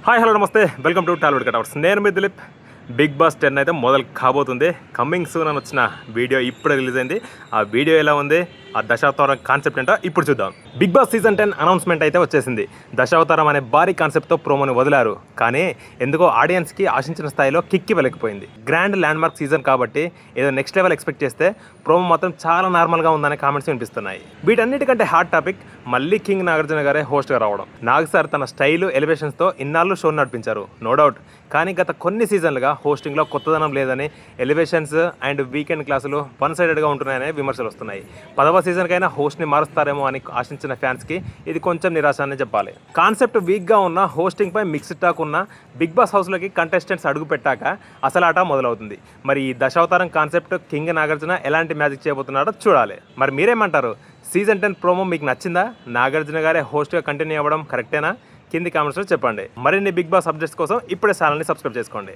Hi hello నమస్తే welcome to Tollywood cutouts. నేను మీ Dilip. Big boss 10 అయితే మొదలు కాబోతుంది. కమింగ్ సూన్ అని వచ్చిన వీడియో ఇప్పుడు రిలీజ్ అయింది. ఆ వీడియో ఎలా ఉంది, ఆ దశావతారం కాన్సెప్ట్ ఏంటో ఇప్పుడు చూద్దాం. బిగ్ బాస్ సీజన్ 10 అనౌన్స్మెంట్ అయితే వచ్చేసింది. దశావతారం అనే భారీ కాన్సెప్ట్తో ప్రోమోని వదిలారు. కానీ ఎందుకో ఆడియన్స్కి ఆశించిన స్థాయిలో కిక్కి వెళ్ళకపోయింది. గ్రాండ్ ల్యాండ్మార్క్ సీజన్ కాబట్టి ఏదో నెక్స్ట్ లెవెల్ ఎక్స్పెక్ట్ చేస్తే ప్రోమో మాత్రం చాలా నార్మల్గా ఉందనే కామెంట్స్ వినిపిస్తున్నాయి. వీటన్నిటికంటే హాట్ టాపిక్ మళ్ళీ కింగ్ నాగార్జున గారే హోస్ట్గా రావడం. నాగ్ సార్ తన స్టైలు ఎలివేషన్స్తో ఇన్నాళ్ళు షో నడిపించారు, నో డౌట్. కానీ గత కొన్ని సీజన్లుగా హోస్టింగ్లో కొత్తదనం లేదని, ఎలివేషన్స్ అండ్ వీకెండ్ క్లాసులు వన్ సైడెడ్గా ఉంటున్నాయనే విమర్శలు వస్తున్నాయి. 10వ సీజన్కైనా హోస్ట్ని మారుస్తారేమో అని ఆశించిన ఫ్యాన్స్కి ఇది కొంచెం నిరాశ అని చెప్పాలి. కాన్సెప్ట్ వీక్గా ఉన్న, హోస్టింగ్పై మిక్స్డ్ టాక్ ఉన్న బిగ్ బాస్ హౌస్లోకి కంటెస్టెంట్స్ అడుగు పెట్టాక అసలు ఆట మొదలవుతుంది. మరి ఈ దశావతారం కాన్సెప్ట్ కింగ్ నాగార్జున ఎలాంటి మ్యాజిక్ చేయబోతున్నాడో చూడాలి. మరి మీరేమంటారు? సీజన్ 10 ప్రోమో మీకు నచ్చిందా? నాగార్జున గారే హోస్ట్గా కంటిన్యూ అవ్వడం కరెక్టేనా? కింది కామెంట్స్లో చెప్పండి. మరిన్ని బిగ్ బాస్ అప్డేట్స్ కోసం ఇప్పుడే ఛానల్ని సబ్స్క్రైబ్ చేసుకోండి.